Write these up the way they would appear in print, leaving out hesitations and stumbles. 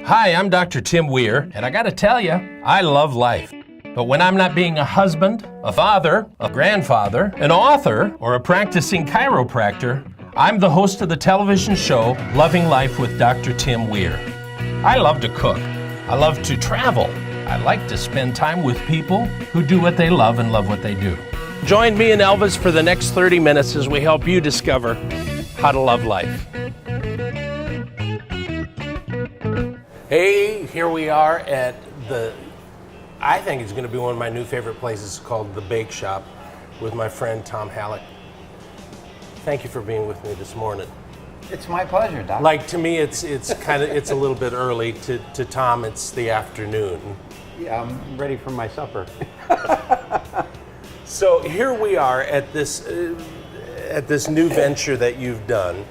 Hi, I'm Dr. Tim Weir, and I gotta tell you, I love life. But when I'm not being a husband, a father, a grandfather, an author, or a practicing chiropractor, I'm the host of the television show Loving Life with Dr. Tim Weir. I love to cook. I love to travel. I like to spend time with people who do what they love and love what they do. Join me and Elvis for the next 30 minutes as we help you discover how to love life. Hey, here we are at I think it's going to be one of my new favorite places called The Bake Shop with my friend Tom Halleck. Thank you for being with me this morning. It's my pleasure, Doc. Like, to me, it's a little bit early. To Tom, it's the afternoon. Yeah, I'm ready for my supper. So here we are at this new venture that you've done.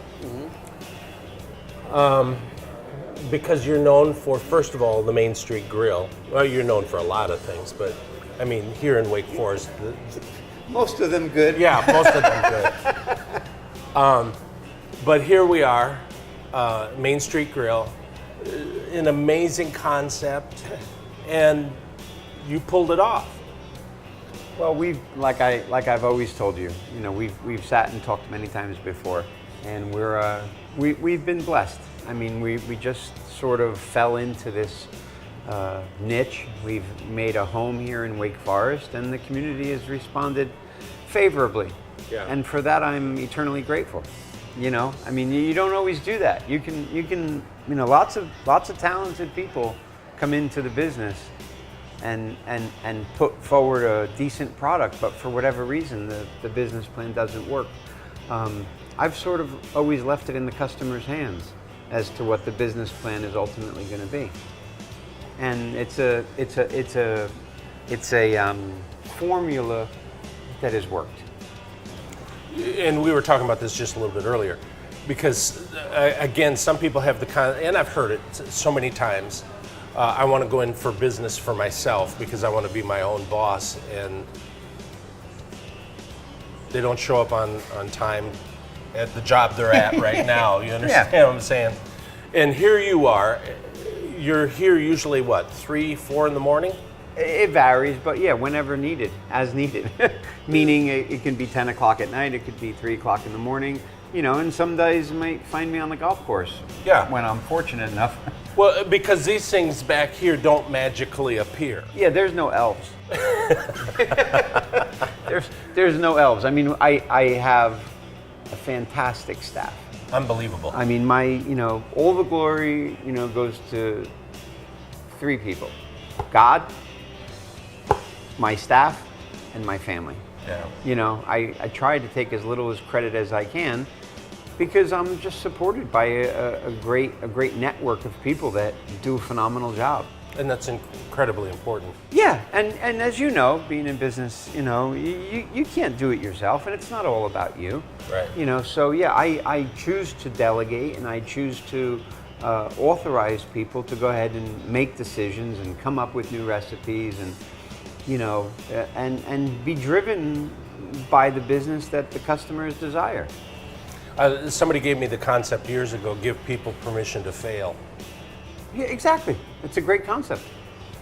Because you're known for, first of all, the Main Street Grill. Well, you're known for a lot of things, but I mean, here in Wake Forest, Most of them good. yeah, most of them good. But here we are, Main Street Grill, an amazing concept, and you pulled it off. Well, like I've always told you, we've sat and talked many times before, and we've been blessed. I mean, we just sort of fell into this niche. We've made a home here in Wake Forest, and the community has responded favorably. Yeah. And for that, I'm eternally grateful. I mean, you don't always do that. You can, lots of talented people come into the business and put forward a decent product, but for whatever reason, the business plan doesn't work. I've sort of always left it in the customer's hands as to what the business plan is ultimately going to be, and it's a formula that has worked. And we were talking about this just a little bit earlier, because again, some people have and I've heard it so many times. I want to go in for business for myself because I want to be my own boss, and they don't show up on time at the job they're at right now. You understand what I'm saying? And here you are. You're here usually, what, 3, 4 in the morning? It varies, but yeah, whenever needed, as needed. Meaning it can be 10 o'clock at night, it could be 3 o'clock in the morning, and some days you might find me on the golf course. Yeah. When I'm fortunate enough. Well, because these things back here don't magically appear. Yeah, there's no elves. There's no elves. I mean, I have a fantastic staff. Unbelievable. I mean, all the glory, goes to 3 people: God, my staff, and my family. Yeah. I try to take as little as credit as I can, because I'm just supported by a great network of people that do a phenomenal job. And that's incredibly important. Yeah, and as you know, being in business, you can't do it yourself, and it's not all about you. Right. So yeah, I choose to delegate, and I choose to authorize people to go ahead and make decisions and come up with new recipes, and and be driven by the business that the customers desire. Somebody gave me the concept years ago: give people permission to fail. Yeah, exactly. It's a great concept.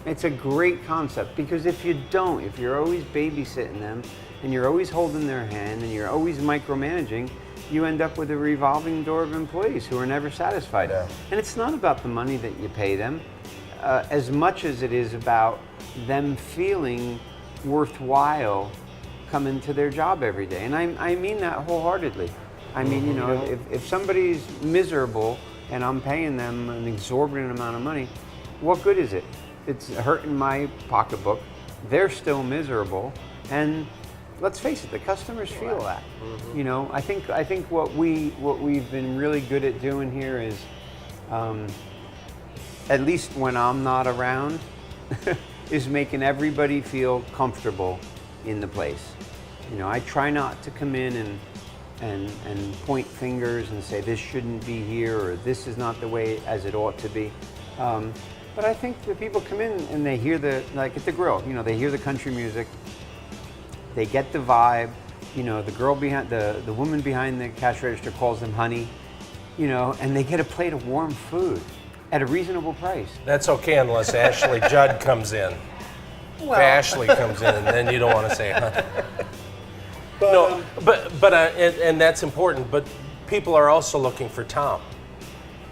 It's a great concept, because if you're always babysitting them, and you're always holding their hand, and you're always micromanaging, you end up with a revolving door of employees who are never satisfied. Yeah. And it's not about the money that you pay them, as much as it is about them feeling worthwhile coming to their job every day. And I mean that wholeheartedly. I mean, if somebody's miserable and I'm paying them an exorbitant amount of money, what good is it? It's hurting my pocketbook. They're still miserable, and let's face it, the customers feel that. I think what we've been really good at doing here is, at least when I'm not around, is making everybody feel comfortable in the place. I try not to come in and point fingers and say this shouldn't be here, or this is not the way as it ought to be. But I think the people come in and they hear like at the grill, they hear the country music, they get the vibe, the girl behind, the woman behind the cash register calls them honey, and they get a plate of warm food. at a reasonable price. That's okay unless Ashley Judd comes in. If Ashley comes in, then you don't want to say, huh? No, and that's important. But people are also looking for Tom,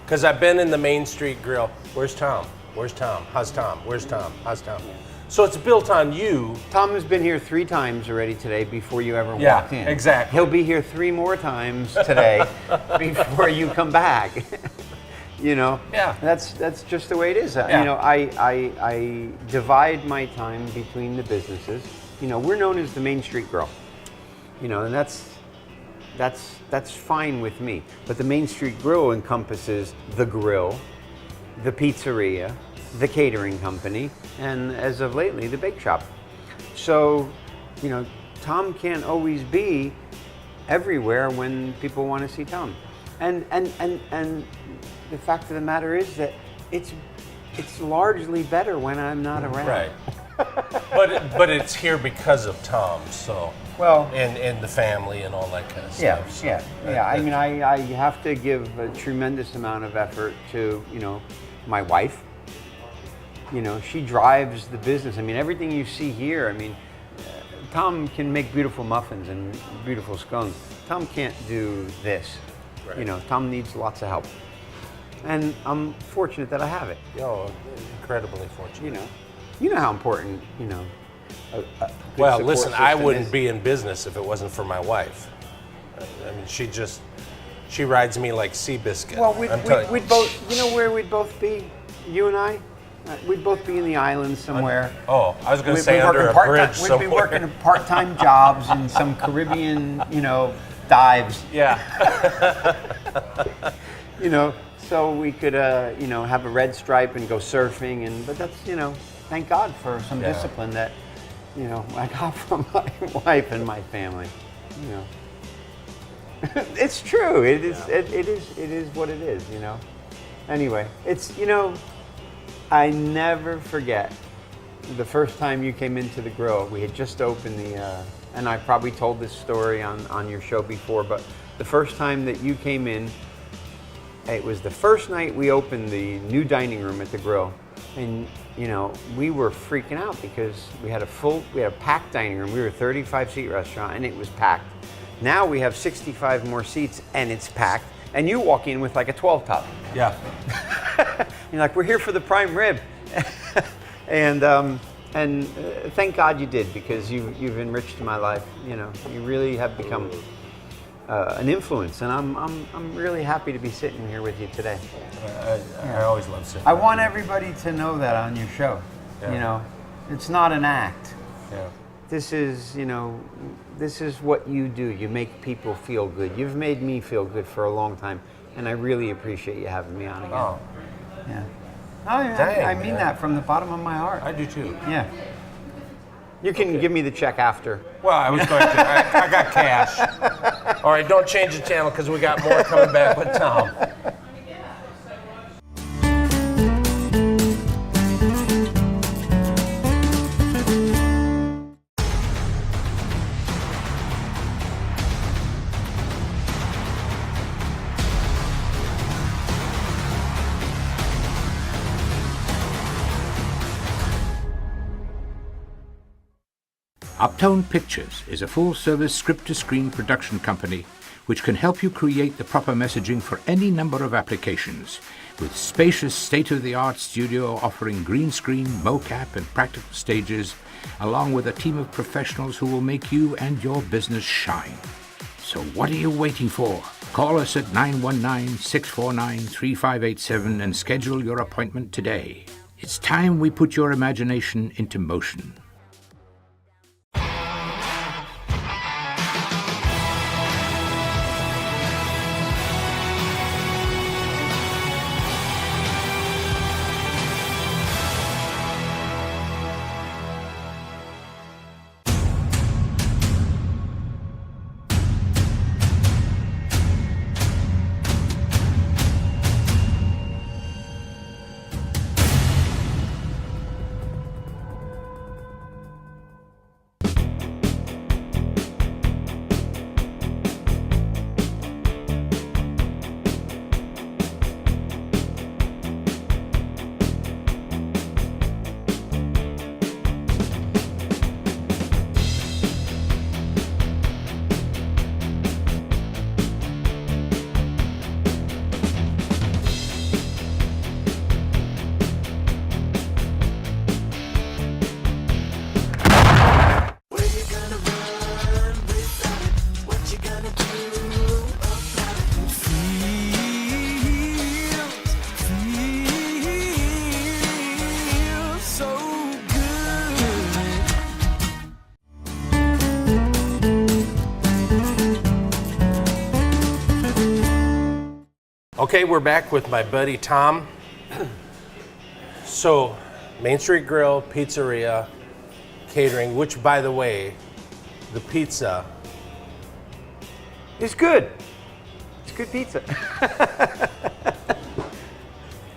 because I've been in the Main Street Grill. Where's Tom? Where's Tom? How's Tom? Where's Tom? How's Tom? So it's built on you. Tom has been here 3 times already today before you ever Yeah, walked in. exactly. He'll be here 3 more times today before you come back. You know, Yeah. that's just the way it is. Yeah. You know, I divide my time between the businesses. You know, we're known as the Main Street Grill. You know, and that's fine with me. But the Main Street Grill encompasses the grill, the pizzeria, the catering company, and as of lately, the bake shop. So, you know, Tom can't always be everywhere when people want to see Tom. And the fact of the matter is that it's largely better when I'm not around. Right. but it's here because of Tom, so. Well, and the family and all that kind of yeah, stuff. So yeah. I mean, I have to give a tremendous amount of effort to, you know, my wife. You know, she drives the business. I mean, everything you see here, I mean, Tom can make beautiful muffins and beautiful scones. Tom can't do this. Right. You know, Tom needs lots of help. And I'm fortunate that I have it. Yo, incredibly fortunate. You know how important, you know, a good Well, support listen, I system wouldn't is. be in business if it wasn't for my wife. I mean, she rides me like Seabiscuit. Well, I'm we'd both, you know where we'd both be, you and I? We'd both be in the islands somewhere. Oh, I was going to We'd say be under working a part-time- bridge We'd somewhere. be working part-time jobs in some Caribbean, you know, dives. Yeah. You know, so we could, you know, have a red stripe and go surfing, but that's, you know, thank God for some Yeah. discipline that, you know, I got from my wife and my family. You know, it's true. It is. Yeah. It is what it is. You know. Anyway, it's, you know, I never forget the first time you came into the grill. We had just opened and I probably told this story on your show before, but the first time that you came in, it was the first night we opened the new dining room at the grill. And, you know, we were freaking out because we had a packed dining room. We were a 35-seat restaurant and it was packed. Now we have 65 more seats and it's packed. And you walk in with like a 12 top. Yeah. You're like, we're here for the prime rib. and thank God you did, because you've enriched my life. You know, you really have become an influence, and I'm really happy to be sitting here with you today. I always love sitting. I want everybody to know that on your show. Yeah. You know, it's not an act. Yeah. This is, you know, this is what you do. You make people feel good. You've made me feel good for a long time, and I really appreciate you having me on again. Oh, Yeah. Oh, yeah. Dang, I mean man. that from the bottom of my heart. I do too. Yeah. You can give me the check after. Well, I was going to. I got cash. All right, don't change the channel because we got more coming back with Tom. Uptone Pictures is a full-service script-to-screen production company which can help you create the proper messaging for any number of applications, with spacious state-of-the-art studio offering green screen, mocap and practical stages, along with a team of professionals who will make you and your business shine. So what are you waiting for? Call us at 919-649-3587 and schedule your appointment today. It's time we put your imagination into motion. Okay, we're back with my buddy Tom. So, Main Street Grill, pizzeria, catering, which, by the way, the pizza. It's good. It's good pizza.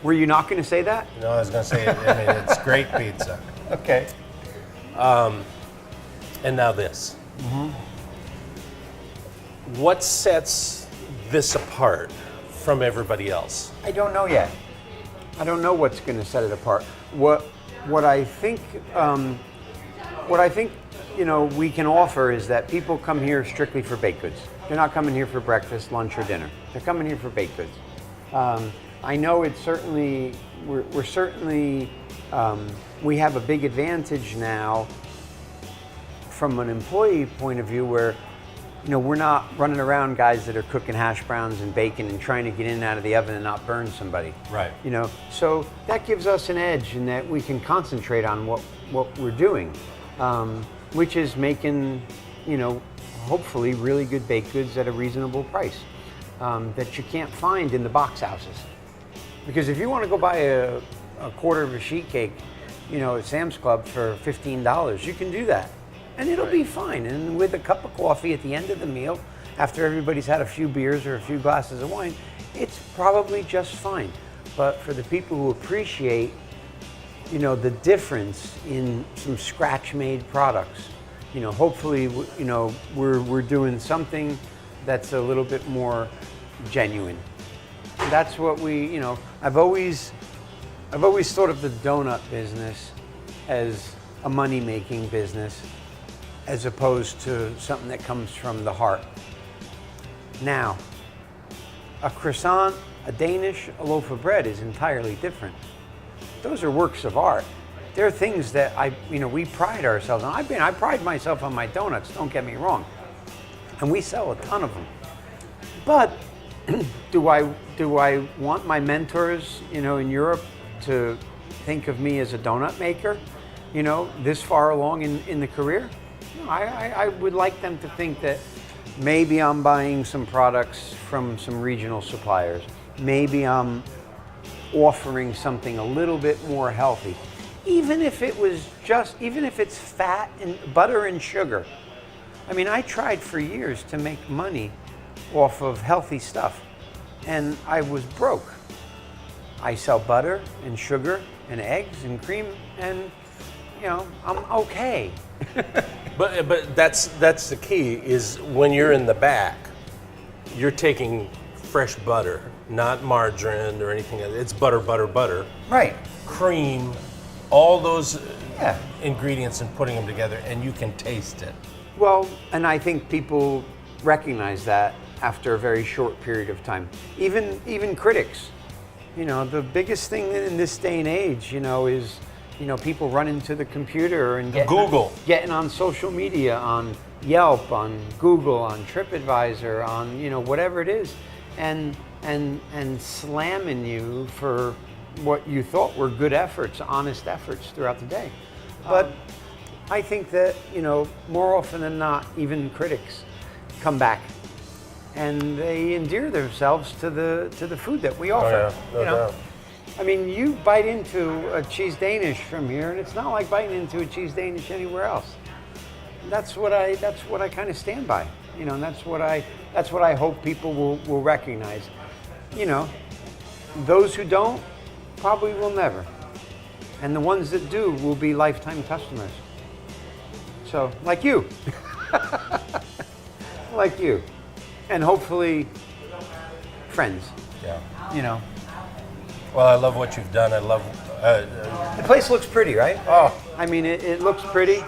Were you not going to say that? No, I was going to say, it's great pizza. Okay. And now this. Mm-hmm. What sets this apart from everybody else? I don't know yet. I don't know what's going to set it apart. What I think we can offer is that people come here strictly for baked goods. They're not coming here for breakfast, lunch, or dinner. They're coming here for baked goods. I know it's certainly we have a big advantage now from an employee point of view, where we're not running around guys that are cooking hash browns and bacon and trying to get in and out of the oven and not burn somebody. Right. So that gives us an edge in that we can concentrate on what we're doing, which is making, hopefully really good baked goods at a reasonable price that you can't find in the box houses. Because if you want to go buy a quarter of a sheet cake, at Sam's Club for $15, you can do that. And it'll be fine. And with a cup of coffee at the end of the meal, after everybody's had a few beers or a few glasses of wine, it's probably just fine. But for the people who appreciate, the difference in some scratch-made products, hopefully, we're doing something that's a little bit more genuine. And that's what I've always thought of the donut business as a money-making business, as opposed to something that comes from the heart. Now, a croissant, a Danish, a loaf of bread is entirely different. Those are works of art. They're things that we pride ourselves on. I pride myself on my donuts, don't get me wrong. And we sell a ton of them. But do I want my mentors, in Europe to think of me as a donut maker, this far along in the career? No, I would like them to think that maybe I'm buying some products from some regional suppliers. Maybe I'm offering something a little bit more healthy. Even if it's fat and butter and sugar. I tried for years to make money off of healthy stuff, and I was broke. I sell butter and sugar and eggs and cream, and I'm okay. But that's the key, is when you're in the back, you're taking fresh butter, not margarine or anything. It's butter. Right. Cream, all those ingredients, and putting them together, and you can taste it. Well, and I think people recognize that after a very short period of time. Even critics. The biggest thing in this day and age, is people running to the computer and getting on social media, on Yelp, on Google, on TripAdvisor, on whatever it is, and slamming you for what you thought were good efforts, honest efforts throughout the day. But I think that more often than not, even critics come back and they endear themselves to the food that we offer. Oh, yeah. No doubt. You bite into a cheese Danish from here, and it's not like biting into a cheese Danish anywhere else. That's what I kind of stand by, and that's what I hope people will recognize. Those who don't probably will never, and the ones that do will be lifetime customers. So, like you, like you, and hopefully friends. Yeah. Well, I love what you've done. I love... the place looks pretty, right? Oh. It looks pretty.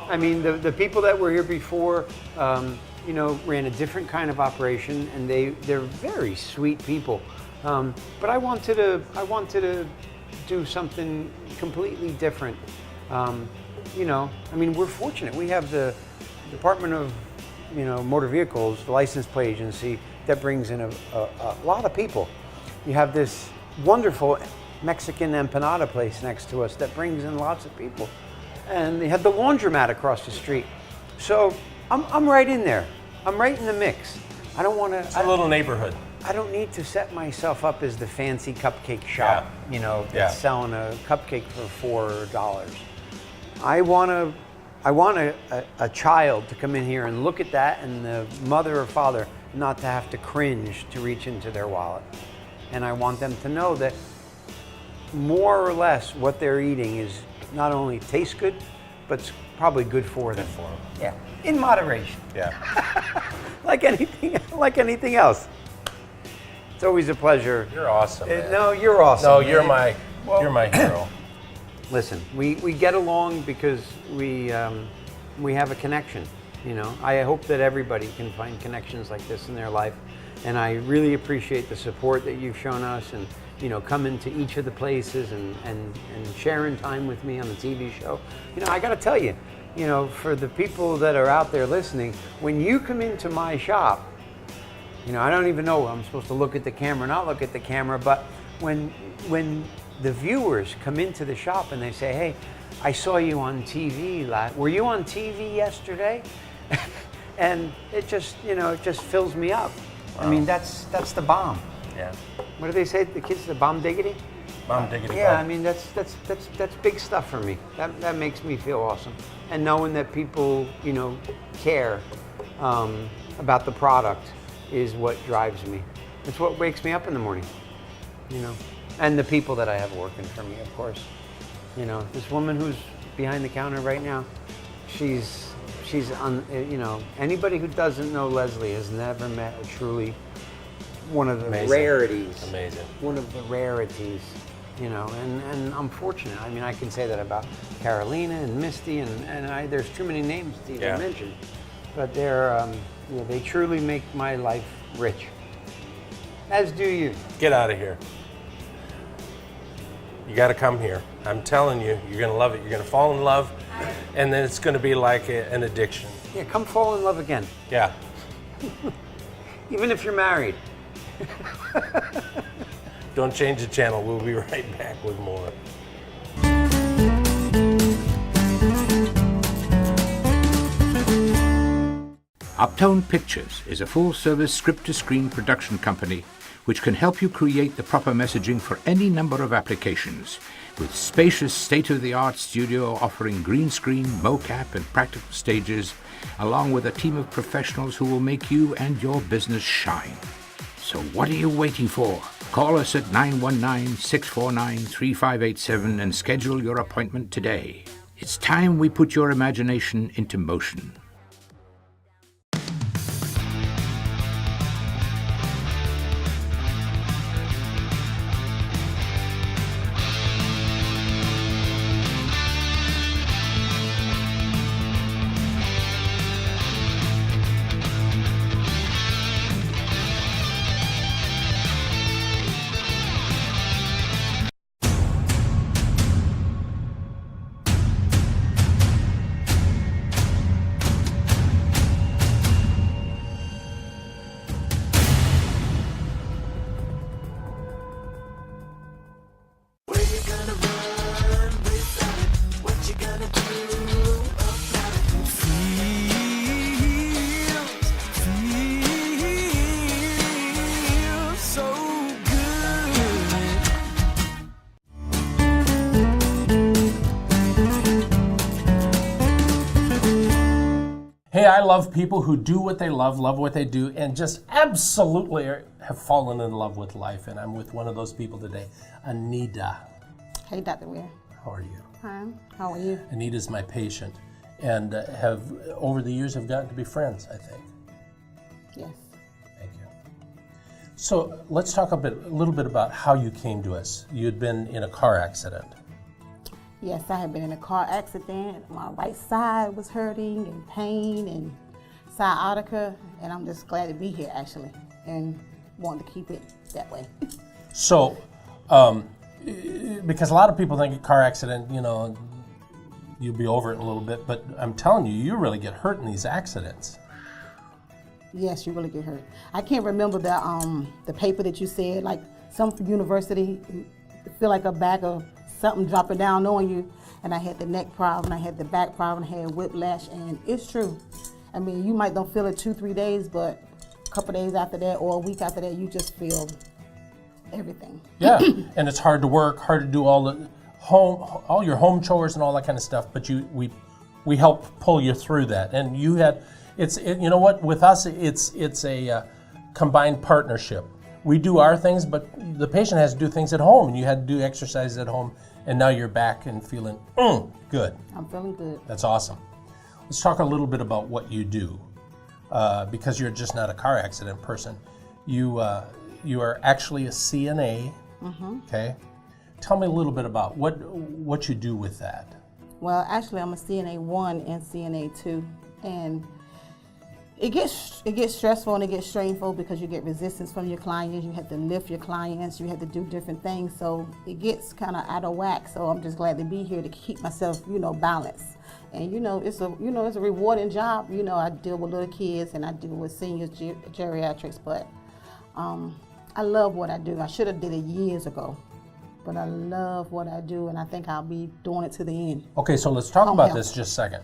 The people that were here before, ran a different kind of operation, and they're very sweet people. But I wanted to do something completely different. We're fortunate. We have the Department of, Motor Vehicles, the license plate agency, that brings in a lot of people. You have this wonderful Mexican empanada place next to us that brings in lots of people. And they have the laundromat across the street. So I'm right in there. I'm right in the mix. I don't want to... It's a little neighborhood. I don't need to set myself up as the fancy cupcake shop, you know, that's selling a cupcake for $4. I want a child to come in here and look at that, and the mother or father not to have to cringe to reach into their wallet. And I want them to know that more or less what they're eating is not only tastes good, but it's probably good for them. Yeah, in moderation. Yeah. like anything else. It's always a pleasure. You're awesome, man. No, you're awesome. No, man. you're my hero. Listen, we get along because we have a connection. You know, I hope that everybody can find connections like this in their life, and I really appreciate the support that you've shown us, and you know, coming to each of the places and sharing time with me on the TV show. You know, I got to tell you, you know, for the people that are out there listening, when you come into my shop, you know, I don't even know I'm supposed to look at the camera, not look at the camera, but when the viewers come into the shop and they say, hey, I saw you on TV. Were you on TV yesterday? And it just, you know, it just fills me up. Wow. I mean, that's the bomb. Yeah. What do they say? The kids, the bomb diggity? Bomb diggity. Yeah, bomb. I mean, that's big stuff for me. That makes me feel awesome. And knowing that people, you know, care about the product is what drives me. It's what wakes me up in the morning, you know. And the people that I have working for me, of course. You know, this woman who's behind the counter right now, she's you know, anybody who doesn't know Leslie has never met a truly one of the rarities. Amazing. One of the rarities, you know, and I'm fortunate. I mean, I can say that about Carolina and Misty, and there's too many names to even mention. But they're, you know, they truly make my life rich. As do you. Get out of here. You got to come here. I'm telling you, you're going to love it. You're going to fall in love, and then it's going to be like an addiction. Yeah, come fall in love again. Yeah. Even if you're married. Don't change the channel. We'll be right back with more. Uptone Pictures is a full-service script-to-screen production company which can help you create the proper messaging for any number of applications, with spacious state-of-the-art studio offering green screen, mocap, and practical stages, along with a team of professionals who will make you and your business shine. So what are you waiting for? Call us at 919-649-3587 and schedule your appointment today. It's time we put your imagination into motion. Hey, I love people who do what they love what they do, and just absolutely have fallen in love with life. And I'm with one of those people today, Anita. Hey, Dr. Weir. How are you? Hi. How are you? Anita's my patient, and have over the years have gotten to be friends, I think. Yes. Thank you. So let's talk a little bit about how you came to us. You had been in a car accident. Yes, I had been in a car accident. My right side was hurting and pain and sciatica, and I'm just glad to be here actually and want to keep it that way. So, because a lot of people think a car accident, you know, you'll be over it in a little bit, but I'm telling you, you really get hurt in these accidents. Yes, you really get hurt. I can't remember the paper that you said, like some university, feel like a bag of something dropping down on you, and I had the neck problem, I had the back problem, I had whiplash, and it's true. I mean, you might don't feel it 2-3 days, but couple days after that or a week after that, you just feel everything. Yeah, and it's hard to work, hard to do all your home chores and all that kind of stuff. But we help pull you through that. And you you know what? With us, it's a combined partnership. We do our things, but the patient has to do things at home, and you had to do exercises at home, and now you're back and feeling good. I'm feeling good. That's awesome. Let's talk a little bit about what you do, because you're just not a car accident person. You are actually a CNA. Okay, tell me a little bit about what you do with that. Well, actually, I'm a CNA 1 and CNA 2, and it gets stressful and it gets strainful because you get resistance from your clients. You have to lift your clients. You have to do different things, so it gets kind of out of whack. So I'm just glad to be here to keep myself, balanced. And it's a rewarding job. I deal with little kids and I deal with seniors, geriatrics, but I love what I do. I should have did it years ago, but I love what I do, and I think I'll be doing it to the end. Okay, so let's talk about this just a second.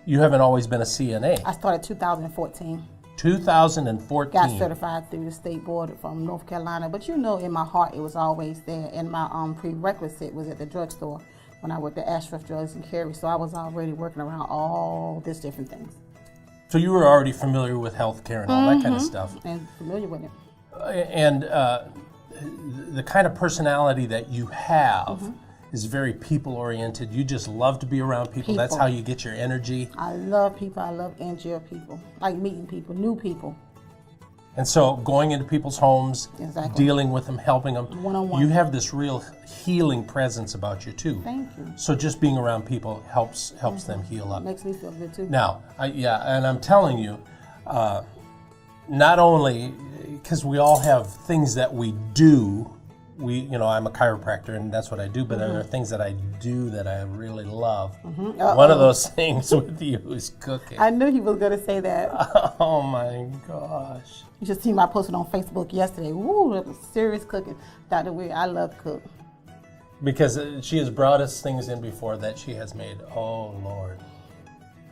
You haven't always been a CNA. I started 2014. 2014. Got certified through the state board from North Carolina, but in my heart it was always there, and my prerequisite was at the drugstore when I worked at Ashraf Drugs and Carry, so I was already working around all these different things. So you were already familiar with healthcare and all that kind of stuff. And familiar with it. And the kind of personality that you have is very people-oriented. You just love to be around people. That's how you get your energy. I love people. I love energy of people. Like meeting people, new people. And so going into people's homes, dealing with them, helping them. One-on-one. You have this real healing presence about you, too. Thank you. So just being around people helps them heal up. Makes me feel good, too. Now, and I'm telling you, not only, because we all have things that we do, I'm a chiropractor and that's what I do, but there are things that I do that I really love. One of those things with you is cooking. I knew he was going to say that. Oh my gosh. You should see my posting on Facebook yesterday. Woo, that was serious cooking. Dr. Weir, I love to cook. Because she has brought us things in before that she has made. Oh Lord.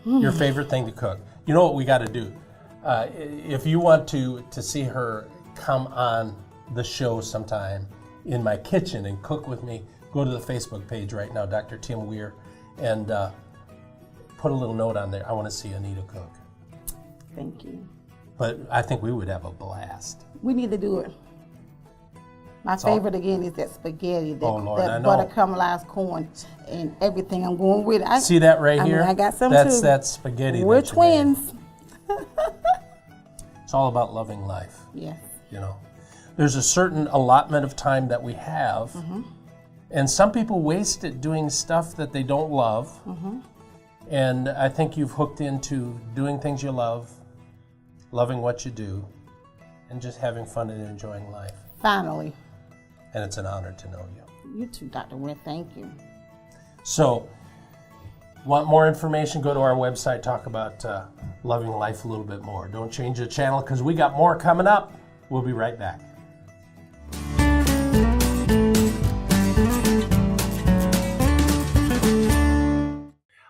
Your favorite thing to cook. You know what we got to do? If you want to see her come on the show sometime in my kitchen and cook with me, go to the Facebook page right now, Dr. Tim Weir, and put a little note on there. I want to see Anita cook. Thank you. But I think we would have a blast. We need to do it. My favorite again is that spaghetti, that butter caramelized corn, and everything I'm going with it. See that right here? I got some That's too. that spaghetti. We're twins. It's all about loving life. Yes. There's a certain allotment of time that we have, and some people waste it doing stuff that they don't love. And I think you've hooked into doing things you love, loving what you do, and just having fun and enjoying life. Finally. And it's an honor to know you. You too, Dr. Weir. Thank you. So, want more information, go to our website, talk about loving life a little bit more. Don't change the channel because we got more coming up. We'll be right back.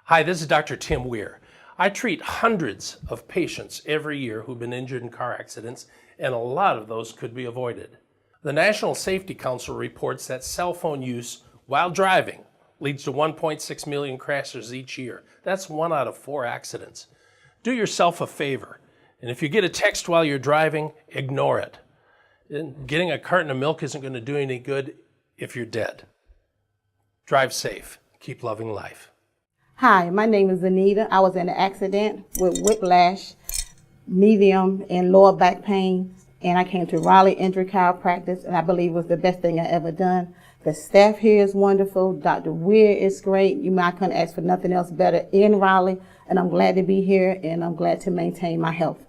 Hi, this is Dr. Tim Weir. I treat hundreds of patients every year who've been injured in car accidents, and a lot of those could be avoided. The National Safety Council reports that cell phone use while driving leads to 1.6 million crashes each year. That's 1 out of 4 accidents. Do yourself a favor, and if you get a text while you're driving, ignore it. Getting a carton of milk isn't going to do any good if you're dead. Drive safe. Keep loving life. Hi, my name is Anita. I was in an accident with whiplash, medium and lower back pain, and I came to Raleigh Injury Chiropractic, and I believe it was the best thing I ever done. The staff here is wonderful. Dr. Weir is great. I couldn't ask for nothing else better in Raleigh, and I'm glad to be here, and I'm glad to maintain my health.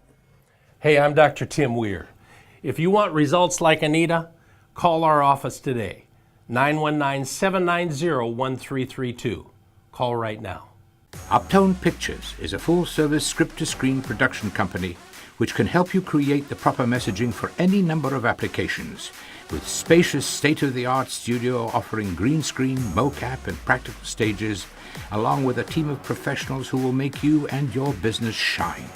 Hey, I'm Dr. Tim Weir. If you want results like Anita, call our office today, 919-790-1332. Call right now. Uptone Pictures is a full-service script-to-screen production company which can help you create the proper messaging for any number of applications, with spacious state-of-the-art studio offering green screen, mocap, and practical stages, along with a team of professionals who will make you and your business shine.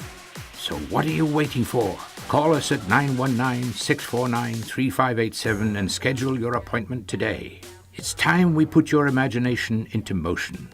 So what are you waiting for? Call us at 919-649-3587 and schedule your appointment today. It's time we put your imagination into motion.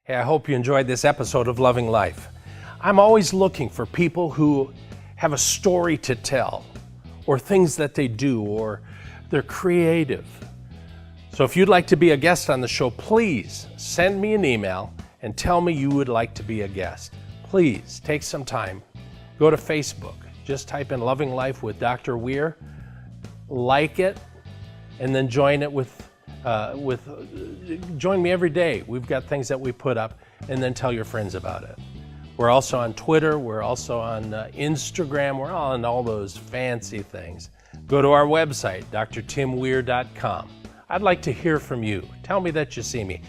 Hey, I hope you enjoyed this episode of Loving Life. I'm always looking for people who have a story to tell, or things that they do, or they're creative. So if you'd like to be a guest on the show, please send me an email and tell me you would like to be a guest. Please take some time. Go to Facebook. Just type in Loving Life with Dr. Weir. Like it, and then join it join me every day. We've got things that we put up, and then tell your friends about it. We're also on Twitter. We're also on Instagram. We're on all those fancy things. Go to our website, drtimweir.com. I'd like to hear from you. Tell me that you see me.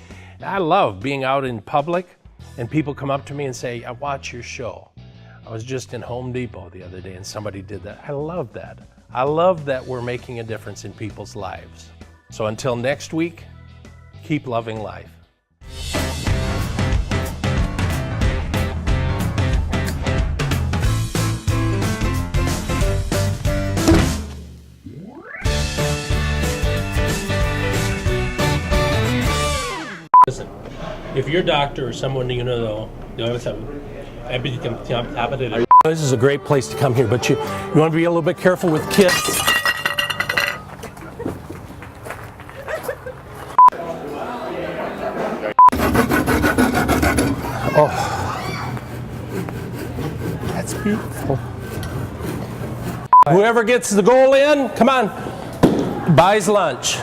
I love being out in public and people come up to me and say, I watch your show. I was just in Home Depot the other day and somebody did that. I love that. I love that we're making a difference in people's lives. So until next week, keep loving life. Listen, if your doctor or someone you know, this is a great place to come here, but you want to be a little bit careful with kids. Oh, that's beautiful. Whoever gets the goal in, come on, buys lunch.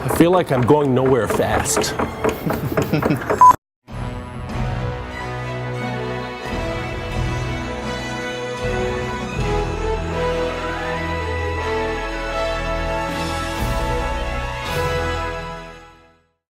I feel like I'm going nowhere fast.